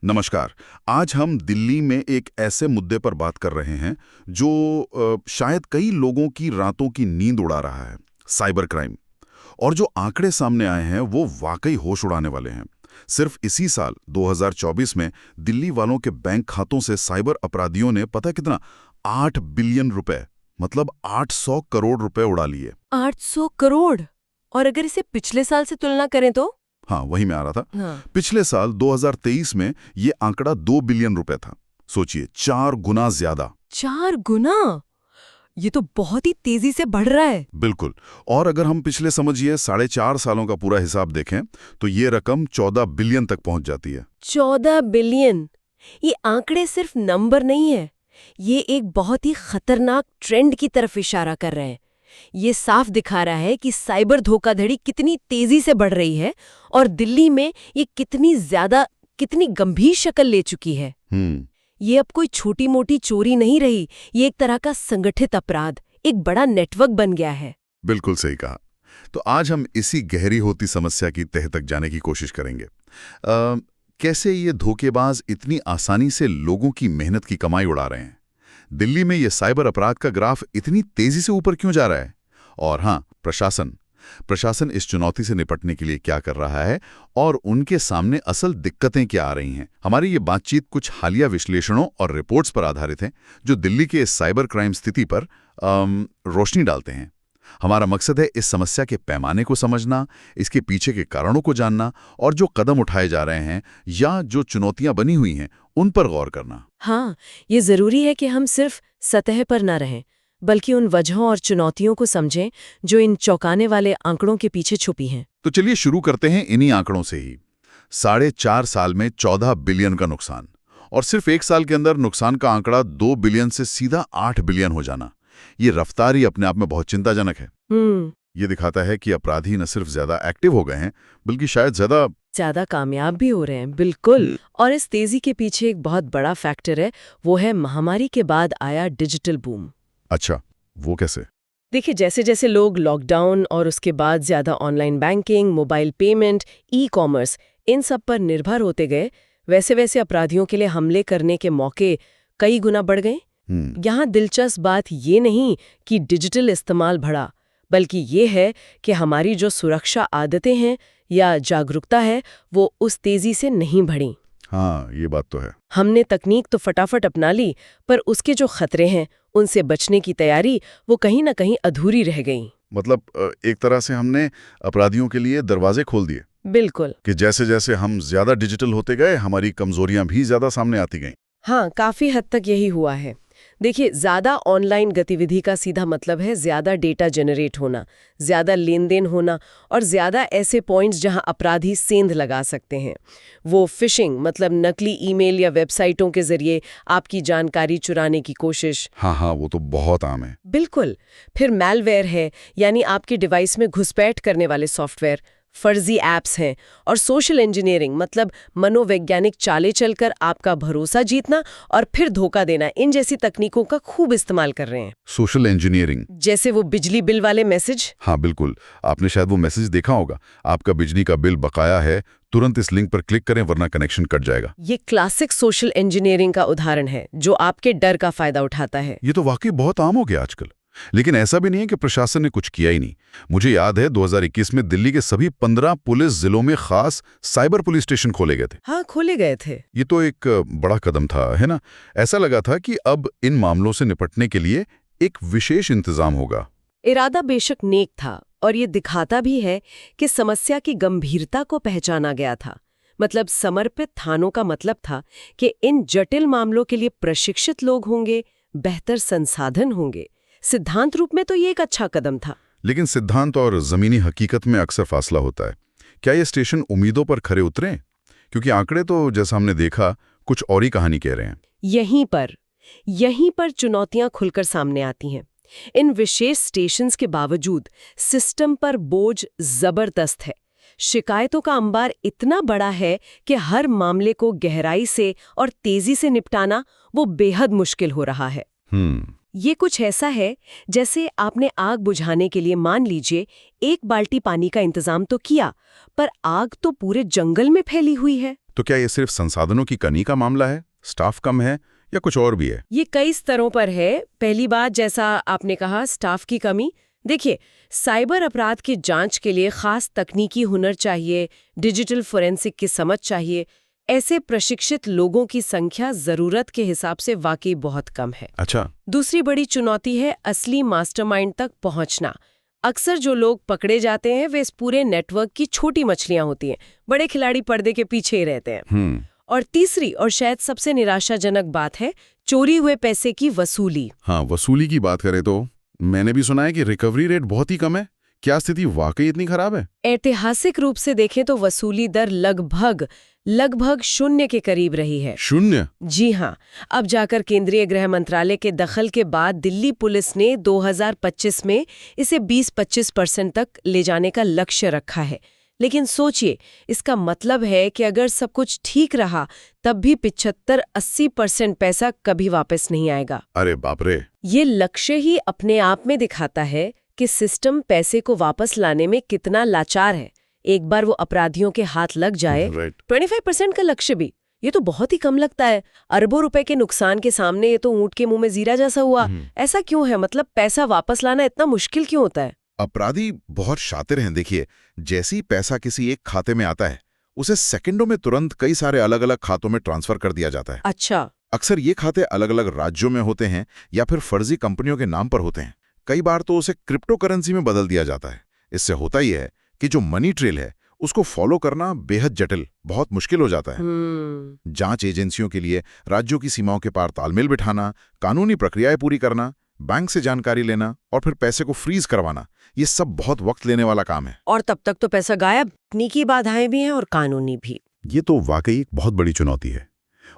नमस्कार। आज हम दिल्ली में एक ऐसे मुद्दे पर बात कर रहे हैं जो शायद कई लोगों की रातों की नींद उड़ा रहा है, साइबर क्राइम। और जो आंकड़े सामने आए हैं वो वाकई होश उड़ाने वाले हैं। सिर्फ इसी साल 2024 में दिल्ली वालों के बैंक खातों से साइबर अपराधियों ने पता है कितना 8 बिलियन रुपए, मतलब 800 करोड़ रुपए उड़ा लिए। 800 करोड़। और अगर इसे पिछले साल से तुलना करें तो हाँ, वही मैं आ रहा था। हाँ। पिछले साल 2023 में ये आंकड़ा 2 बिलियन रुपए था। सोचिए, 4 गुना ज्यादा। 4 गुना। ये तो बहुत ही तेजी से बढ़ रहा है। बिल्कुल। और अगर हम पिछले समझिए 4.5 सालों का पूरा हिसाब देखें तो ये रकम 14 बिलियन तक पहुंच जाती है। 14 बिलियन। ये आंकड़े सिर्फ नंबर नहीं है, ये एक बहुत ही खतरनाक ट्रेंड की तरफ इशारा कर रहे हैं। ये साफ दिखा रहा है कि साइबर धोखाधड़ी कितनी तेजी से बढ़ रही है और दिल्ली में ये कितनी गंभीर शक्ल ले चुकी है। ये अब कोई छोटी मोटी चोरी नहीं रही, ये एक तरह का संगठित अपराध, एक बड़ा नेटवर्क बन गया है। बिल्कुल सही कहा। तो आज हम इसी गहरी होती समस्या की तह तक जाने की कोशिश करेंगे। कैसे ये धोखेबाज इतनी आसानी से लोगों की मेहनत की कमाई उड़ा रहे हैं? दिल्ली में ये साइबर अपराध का ग्राफ इतनी तेजी से ऊपर क्यों जा रहा है? और हाँ, प्रशासन इस चुनौती से निपटने के लिए क्या कर रहा है और उनके सामने असल दिक्कतें क्या आ रही हैं? हमारी ये बातचीत कुछ हालिया विश्लेषणों और रिपोर्ट्स पर आधारित है जो दिल्ली के इस साइबर क्राइम स्थिति पर रोशनी डालते हैं। हमारा मकसद है इस समस्या के पैमाने को समझना, इसके पीछे के कारणों को जानना और जो कदम उठाए जा रहे हैं या जो चुनौतियां बनी हुई हैं उन पर गौर करना। हाँ, ये जरूरी है कि हम सिर्फ सतह पर न रहें, बल्कि उन वजहों और चुनौतियों को समझें जो इन चौंकाने वाले आंकड़ों के पीछे छुपी हैं। तो चलिए शुरू करते हैं इन्हीं आंकड़ों से ही। 4.5 साल में 14 बिलियन का नुकसान, और सिर्फ एक साल के अंदर नुकसान का आंकड़ा 2 बिलियन से सीधा 8 बिलियन हो जाना, ये रफ्तार ही अपने आप में बहुत चिंताजनक है। ये दिखाता है कि अपराधी न सिर्फ ज्यादा एक्टिव हो गए हैं, बल्कि शायद ज्यादा कामयाब भी हो रहे हैं। बिल्कुल। और इस तेजी के पीछे एक बहुत बड़ा फैक्टर है, वो है महामारी के बाद आया डिजिटल बूम। अच्छा, वो कैसे? देखिए, जैसे जैसे लोग लॉकडाउन और उसके बाद ज्यादा online banking, mobile payment, e commerce, इन सब पर निर्भर होते गए, वैसे वैसे अपराधियों के लिए हमले करने के मौके कई गुना बढ़ गए। यहाँ दिलचस्प बात ये नहीं कि डिजिटल इस्तेमाल बढ़ा, बल्कि ये है कि हमारी जो सुरक्षा आदतें हैं या जागरूकता है वो उस तेजी से नहीं बढ़ी। हाँ, ये बात तो है। हमने तकनीक तो फटाफट अपना ली, पर उसके जो खतरे हैं उनसे बचने की तैयारी वो कहीं ना कहीं अधूरी रह गई। मतलब एक तरह से हमने अपराधियों के लिए दरवाजे खोल दिए। बिल्कुल। कि जैसे जैसे हम ज्यादा डिजिटल होते गए, हमारी कमजोरियां भी ज्यादा सामने आती गईं। हाँ, काफी हद तक यही हुआ है। देखिए, ज्यादा ऑनलाइन गतिविधि का सीधा मतलब है ज्यादा डेटा जनरेट होना, ज्यादा लेन देन होना और ज्यादा ऐसे पॉइंट्स जहां अपराधी सेंध लगा सकते हैं। वो फिशिंग, मतलब नकली ईमेल या वेबसाइटों के जरिए आपकी जानकारी चुराने की कोशिश। हाँ, वो तो बहुत आम है। बिल्कुल। फिर मैलवेयर है, यानी आपके डिवाइस में घुसपैठ करने वाले सॉफ्टवेयर, फर्जी ऐप्स हैं, और सोशल इंजीनियरिंग, मतलब मनोवैज्ञानिक चालें चलकर आपका भरोसा जीतना और फिर धोखा देना, इन जैसी तकनीकों का खूब इस्तेमाल कर रहे हैं। सोशल इंजीनियरिंग जैसे वो बिजली बिल वाले मैसेज। हाँ बिल्कुल, आपने शायद वो मैसेज देखा होगा, आपका बिजली का बिल बकाया है, तुरंत इस लिंक पर क्लिक करें वरना कनेक्शन कट जाएगा। ये क्लासिक सोशल इंजीनियरिंग का उदाहरण है जो आपके डर का फायदा उठाता है। ये तो वाकई बहुत आम हो गया आजकल। लेकिन ऐसा भी नहीं है कि प्रशासन ने कुछ किया ही नहीं। मुझे याद है 2021 में दिल्ली के सभी 15 पुलिस जिलों में खास साइबर पुलिस स्टेशन खोले गए थे। हाँ, खोले गए थे। ये तो एक बड़ा कदम था, है ना? ऐसा लगा था कि अब इन मामलों से निपटने के लिए एक विशेष इंतजाम होगा। इरादा बेशक नेक था और ये दिखाता भी है कि समस्या की गंभीरता को पहचाना गया था। मतलब समर्पित थानों का मतलब था कि इन जटिल मामलों के लिए प्रशिक्षित लोग होंगे, बेहतर संसाधन होंगे। सिद्धांत रूप में तो ये एक अच्छा कदम था। लेकिन सिद्धांत और जमीनी हकीकत में अक्सर फासला होता है। क्या ये स्टेशन उम्मीदों पर खरे उतरे? क्योंकि आंकड़े तो जैसा हमने देखा कुछ और ही कहानी कह रहे हैं। यहीं पर चुनौतियां खुलकर सामने आती हैं। इन विशेष स्टेशंस के बावजूद सिस्टम पर बोझ जबरदस्त है। शिकायतों का अंबार इतना बड़ा है कि हर मामले को गहराई से और तेजी से निपटाना वो बेहद मुश्किल हो रहा है। ये कुछ ऐसा है जैसे आपने आग बुझाने के लिए, मान लीजिए, एक बाल्टी पानी का इंतजाम तो किया, पर आग तो पूरे जंगल में फैली हुई है। तो क्या ये सिर्फ संसाधनों की कमी का मामला है, स्टाफ कम है, या कुछ और भी है? ये कई स्तरों पर है। पहली बात, जैसा आपने कहा, स्टाफ की कमी। देखिए, साइबर अपराध की जांच के लिए खास तकनीकी हुनर चाहिए, डिजिटल फोरेंसिक की समझ चाहिए। ऐसे प्रशिक्षित लोगों की संख्या जरूरत के हिसाब से वाकई बहुत कम है। अच्छा। दूसरी बड़ी चुनौती है असली मास्टरमाइंड तक पहुंचना। अक्सर जो लोग पकड़े जाते हैं वे इस पूरे नेटवर्क की छोटी मछलियां होती हैं, बड़े खिलाड़ी पर्दे के पीछे ही रहते हैं। और तीसरी और शायद सबसे निराशाजनक बात है चोरी हुए पैसे की वसूली। हाँ, वसूली की बात करें तो मैंने भी सुना है कि रिकवरी रेट बहुत ही कम है। क्या स्थिति वाकई इतनी खराब है? ऐतिहासिक रूप से देखें तो वसूली दर लगभग शून्य के करीब रही है। शून्य? जी हाँ। अब जाकर केंद्रीय गृह मंत्रालय के दखल के बाद दिल्ली पुलिस ने 2025 में इसे 20-25% तक ले जाने का लक्ष्य रखा है। लेकिन सोचिए, इसका मतलब है कि अगर सब कुछ ठीक रहा तब भी 75-80% पैसा कभी वापस नहीं आएगा। अरे बाप रे! ये लक्ष्य ही अपने आप में दिखाता है कि सिस्टम पैसे को वापस लाने में कितना लाचार है। एक बार वो अपराधियों के हाथ लग जाए, 25% का लक्ष्य भी, ये तो बहुत ही कम लगता है। अरबों रुपए के नुकसान के सामने ये तो ऊंट के मुंह में जीरा जैसा हुआ। ऐसा क्यों है? मतलब पैसा वापस लाना इतना मुश्किल क्यों होता है? अपराधी बहुत शातिर हैं। देखिए, जैसे ही पैसा किसी एक खाते में आता है, उसे सेकंडों में तुरंत कई सारे अलग अलग खातों में ट्रांसफर कर दिया जाता है। अच्छा। अक्सर ये खाते अलग अलग राज्यों में होते हैं या फिर फर्जी कंपनियों के नाम पर होते हैं। कई बार तो उसे क्रिप्टो करेंसी में बदल दिया जाता है। इससे होता ही है कि जो मनी ट्रेल है उसको फॉलो करना बेहद जटिल, बहुत मुश्किल हो जाता है। जांच एजेंसियों के लिए राज्यों की सीमाओं के पार तालमेल बिठाना, कानूनी प्रक्रियाएं पूरी करना, बैंक से जानकारी लेना और फिर पैसे को फ्रीज करवाना, ये सब बहुत वक्त लेने वाला काम है। और तब तक तो पैसा गायब। तकनीकी बाधाएं भी हैं और कानूनी भी। ये तो वाकई एक बहुत बड़ी चुनौती है।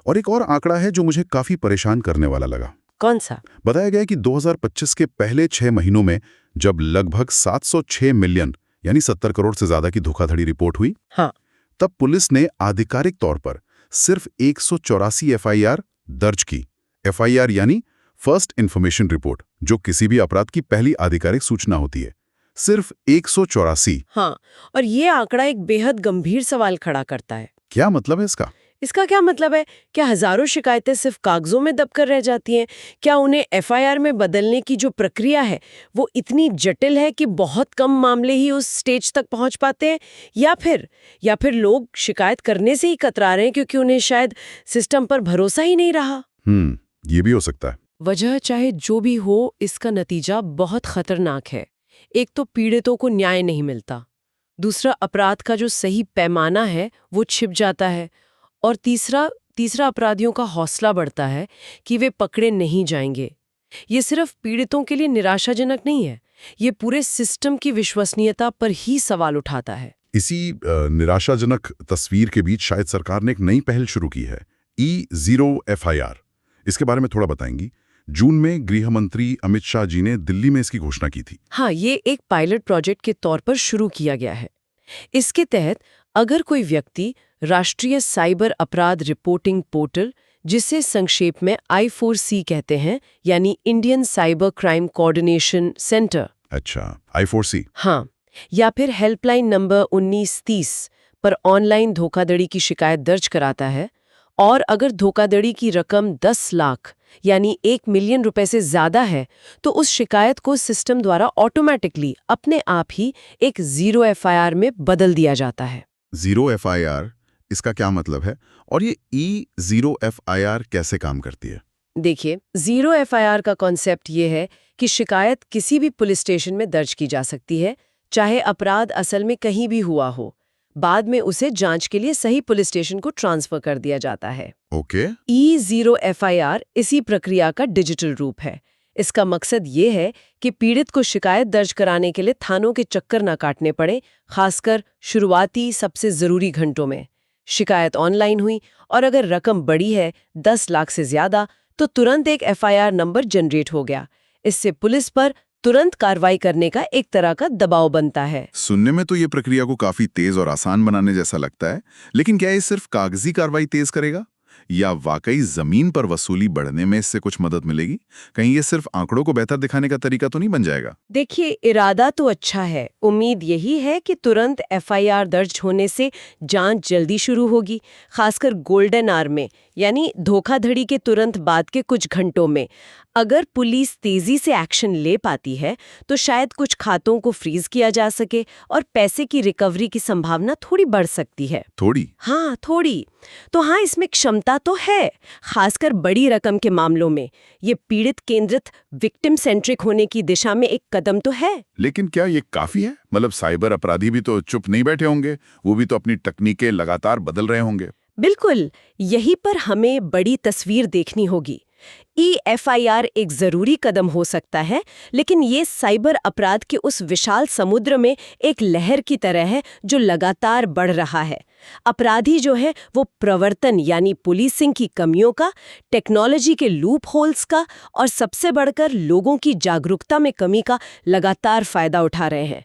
और एक और आंकड़ा है जो मुझे काफी परेशान करने वाला लगा। कौन सा? बताया गया कि 2025 के पहले 6 महीनों में जब लगभग 706 मिलियन यानी 70 करोड़ से ज्यादा की धोखाधड़ी रिपोर्ट हुई, हाँ, तब पुलिस ने आधिकारिक तौर पर सिर्फ 184 एफआईआर दर्ज की। एफआईआर यानी फर्स्ट इन्फॉर्मेशन रिपोर्ट, जो किसी भी अपराध की पहली आधिकारिक सूचना होती है। सिर्फ 184। हाँ, और ये आंकड़ा एक बेहद गंभीर सवाल खड़ा करता है। क्या मतलब है इसका? इसका क्या मतलब है? क्या हजारों शिकायतें सिर्फ कागजों में दबकर रह जाती हैं? क्या उन्हें एफआईआर में बदलने की जो प्रक्रिया है वो इतनी जटिल है कि बहुत कम मामले ही उस स्टेज तक पहुंच पाते हैं? या फिर लोग शिकायत करने से ही कतरा रहे हैं क्योंकि उन्हें शायद सिस्टम पर भरोसा ही नहीं रहा? ये भी हो सकता है। वजह चाहे जो भी हो, इसका नतीजा बहुत खतरनाक है। एक तो पीड़ितों को न्याय नहीं मिलता, दूसरा अपराध का जो सही पैमाना है वो छिप जाता है, और तीसरा अपराधियों का हौसला बढ़ता है कि वे पकड़े नहीं जाएंगे। ये सिर्फ पीड़ितों के लिए निराशाजनक नहीं है, ये पूरे सिस्टम की विश्वसनीयता पर ही सवाल उठाता है। इसी निराशाजनक तस्वीर के बीच शायद सरकार ने एक नई पहल शुरू की है, E0 FIR। इसके बारे में थोड़ा बताएंगी? जून में गृह मंत्री अमित शाह जी ने दिल्ली में इसकी घोषणा की थी। हाँ, ये एक पायलट प्रोजेक्ट के तौर पर शुरू किया गया है। इसके तहत अगर कोई व्यक्ति राष्ट्रीय साइबर अपराध रिपोर्टिंग पोर्टल, जिसे संक्षेप में I4C कहते हैं, यानी Indian cyber crime coordination centre, अच्छा, I4C, हाँ, या फिर हेल्पलाइन नंबर 1930 पर ऑनलाइन धोखाधड़ी की शिकायत दर्ज कराता है, और अगर धोखाधड़ी की रकम 10 लाख यानी 1 मिलियन रुपए से ज्यादा है, तो उस शिकायत को सिस्टम द्वारा ऑटोमेटिकली अपने आप ही एक 0 FIR में बदल दिया जाता है। 0 FIR, इसका क्या मतलब है? और ये E0 FIR कैसे काम करती है? देखिए, 0 FIR का कॉन्सेप्ट ये है कि शिकायत किसी भी पुलिस स्टेशन में दर्ज की जा सकती है, चाहे अपराध असल में कहीं भी हुआ हो। बाद में उसे जांच के लिए सही पुलिस स्टेशन को ट्रांसफर कर दिया जाता है। ओके। E0 FIR इसी प्रक्रिया का डिजिटल रूप है। इसका मकसद ये है कि पीड़ित को शिकायत दर्ज कराने के लिए थानों के चक्कर ना काटने पड़े, खासकर शुरुआती सबसे जरूरी घंटों में। शिकायत ऑनलाइन हुई और अगर रकम बड़ी है, 10 लाख से ज्यादा, तो तुरंत एक FIR नंबर जनरेट हो गया। इससे पुलिस पर तुरंत कार्रवाई करने का एक तरह का दबाव बनता है। सुनने में तो ये प्रक्रिया को काफी तेज और आसान बनाने जैसा लगता है, लेकिन क्या ये सिर्फ कागजी कार्रवाई तेज करेगा या वाकई जमीन पर वसूली बढ़ने में इससे कुछ मदद मिलेगी? कहीं ये सिर्फ आंकड़ों को बेहतर दिखाने का तरीका तो नहीं बन जाएगा? देखिए, इरादा तो अच्छा है। उम्मीद यही है कि तुरंत एफआईआर दर्ज होने से जांच जल्दी शुरू होगी, खासकर गोल्डन आवर में, यानी धोखाधड़ी के तुरंत बाद के कुछ घंटों में। अगर पुलिस तेजी से एक्शन ले पाती है तो शायद कुछ खातों को फ्रीज किया जा सके और पैसे की रिकवरी की संभावना थोड़ी बढ़ सकती है। थोड़ी? हाँ, थोड़ी। तो हाँ, इसमें क्षमता तो है, खासकर बड़ी रकम के मामलों में। ये पीड़ित केंद्रित, विक्टिम सेंट्रिक होने की दिशा में एक कदम तो है। लेकिन क्या ये काफी है? मतलब साइबर अपराधी भी तो चुप नहीं बैठे होंगे, वो भी तो अपनी तकनीकें लगातार बदल रहे होंगे। बिल्कुल, यहीं पर हमें बड़ी तस्वीर देखनी होगी। EFIR एक जरूरी कदम हो सकता है, लेकिन ये साइबर अपराध के उस विशाल समुद्र में एक लहर की तरह है जो लगातार बढ़ रहा है। अपराधी जो है वो प्रवर्तन यानी पुलिसिंग की कमियों का, टेक्नोलॉजी के लूप होल्स का और सबसे बढ़कर लोगों की जागरूकता में कमी का लगातार फायदा उठा रहे हैं।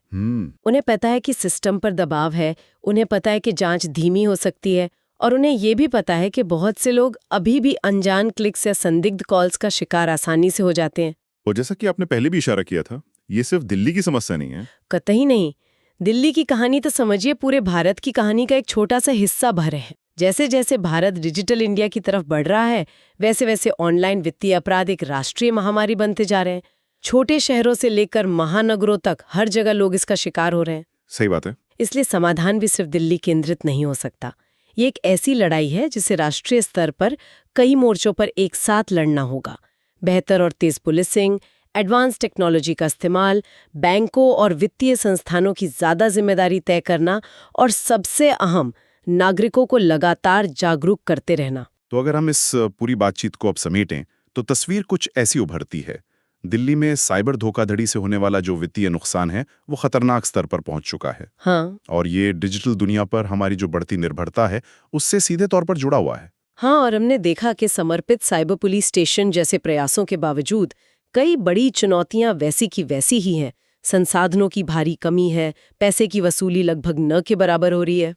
उन्हें पता है कि सिस्टम पर दबाव है, उन्हें पता है कि जांच धीमी हो सकती है, और उन्हें ये भी पता है कि बहुत से लोग अभी भी अनजान क्लिक्स या संदिग्ध कॉल्स का शिकार आसानी से हो जाते हैं। और जैसा कि आपने पहले भी इशारा किया था, ये सिर्फ दिल्ली की समस्या नहीं है। कतई नहीं। दिल्ली की कहानी तो समझिए पूरे भारत की कहानी का एक छोटा सा हिस्सा भर है। जैसे जैसे भारत डिजिटल इंडिया की तरफ बढ़ रहा है, वैसे वैसे ऑनलाइन वित्तीय अपराध एक राष्ट्रीय महामारी बनते जा रहे हैं। छोटे शहरों से लेकर महानगरों तक हर जगह लोग इसका शिकार हो रहे हैं। सही बात है। इसलिए समाधान भी सिर्फ दिल्ली केंद्रित नहीं हो सकता। ये एक ऐसी लड़ाई है जिसे राष्ट्रीय स्तर पर कई मोर्चों पर एक साथ लड़ना होगा। बेहतर और तेज पुलिसिंग, एडवांस टेक्नोलॉजी का इस्तेमाल, बैंकों और वित्तीय संस्थानों की ज्यादा जिम्मेदारी तय करना और सबसे अहम, नागरिकों को लगातार जागरूक करते रहना। तो अगर हम इस पूरी बातचीत को अब समेटें तो तस्वीर कुछ ऐसी उभरती है। दिल्ली में साइबर धोखाधड़ी से होने वाला जो वित्तीय नुकसान है वो खतरनाक स्तर पर पहुंच चुका है। हाँ। और ये डिजिटल दुनिया पर हमारी जो बढ़ती निर्भरता है उससे सीधे तौर पर जुड़ा हुआ है। हाँ, और हमने देखा कि समर्पित साइबर पुलिस स्टेशन जैसे प्रयासों के बावजूद कई बड़ी चुनौतियां वैसी की वैसी ही हैं। संसाधनों की भारी कमी है, पैसे की वसूली लगभग न के बराबर हो रही है,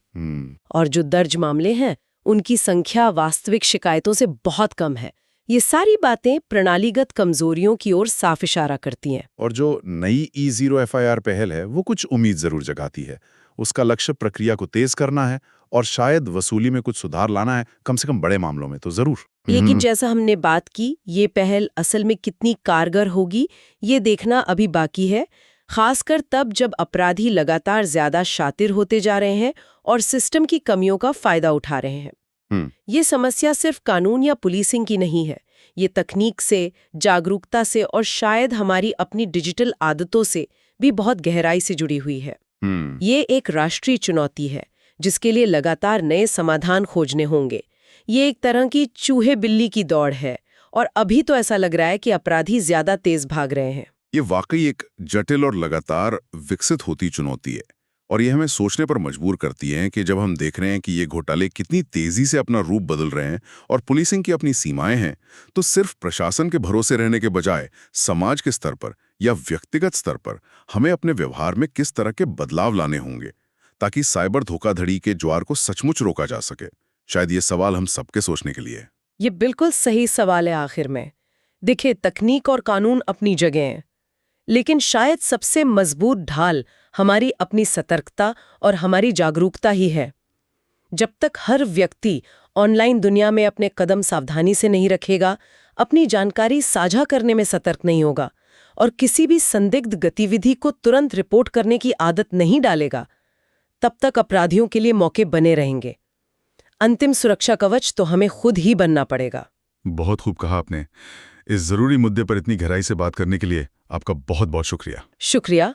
और जो दर्ज मामले हैं उनकी संख्या वास्तविक शिकायतों से बहुत कम है। ये सारी बातें प्रणालीगत कमजोरियों की ओर साफ इशारा करती हैं। और जो नई E0 FIR पहल है वो कुछ उम्मीद जरूर जगाती है। उसका लक्ष्य प्रक्रिया को तेज करना है और शायद वसूली में कुछ सुधार लाना है, कम से कम बड़े मामलों में तो जरूर। लेकिन जैसा हमने बात की, ये पहल असल में कितनी कारगर होगी ये देखना अभी बाकी है, खासकर तब जब अपराधी लगातार ज्यादा शातिर होते जा रहे हैं और सिस्टम की कमियों का फायदा उठा रहे हैं। ये समस्या सिर्फ कानून या पुलिसिंग की नहीं है, ये तकनीक से, जागरूकता से और शायद हमारी अपनी डिजिटल आदतों से भी बहुत गहराई से जुड़ी हुई है। ये एक राष्ट्रीय चुनौती है जिसके लिए लगातार नए समाधान खोजने होंगे। ये एक तरह की चूहे बिल्ली की दौड़ है और अभी तो ऐसा लग रहा है कि अपराधी ज्यादा तेज भाग रहे हैं। ये वाकई एक जटिल और लगातार विकसित होती चुनौती है और ये हमें सोचने पर मजबूर करती है कि जब हम देख रहे हैं कि ये घोटाले कितनी तेजी से अपना रूप बदल रहे हैं और पुलिसिंग की अपनी सीमाएं हैं, तो सिर्फ प्रशासन के भरोसे रहने के बजाय समाज के स्तर पर या व्यक्तिगत स्तर पर हमें अपने व्यवहार में किस तरह के बदलाव लाने होंगे ताकि साइबर धोखाधड़ी के ज्वार को सचमुच रोका जा सके। शायद ये सवाल हम सबके सोचने के लिए है। ये बिल्कुल सही सवाल है। आखिर में देखिए, तकनीक और कानून अपनी जगह हैं, लेकिन शायद सबसे मजबूत ढाल हमारी अपनी सतर्कता और हमारी जागरूकता ही है। जब तक हर व्यक्ति ऑनलाइन दुनिया में अपने कदम सावधानी से नहीं रखेगा, अपनी जानकारी साझा करने में सतर्क नहीं होगा और किसी भी संदिग्ध गतिविधि को तुरंत रिपोर्ट करने की आदत नहीं डालेगा, तब तक अपराधियों के लिए मौके बने रहेंगे। अंतिम सुरक्षा कवच तो हमें खुद ही बनना पड़ेगा। बहुत खूब कहा आपने। इस जरूरी मुद्दे पर इतनी गहराई से बात करने के लिए आपका बहुत बहुत शुक्रिया। शुक्रिया।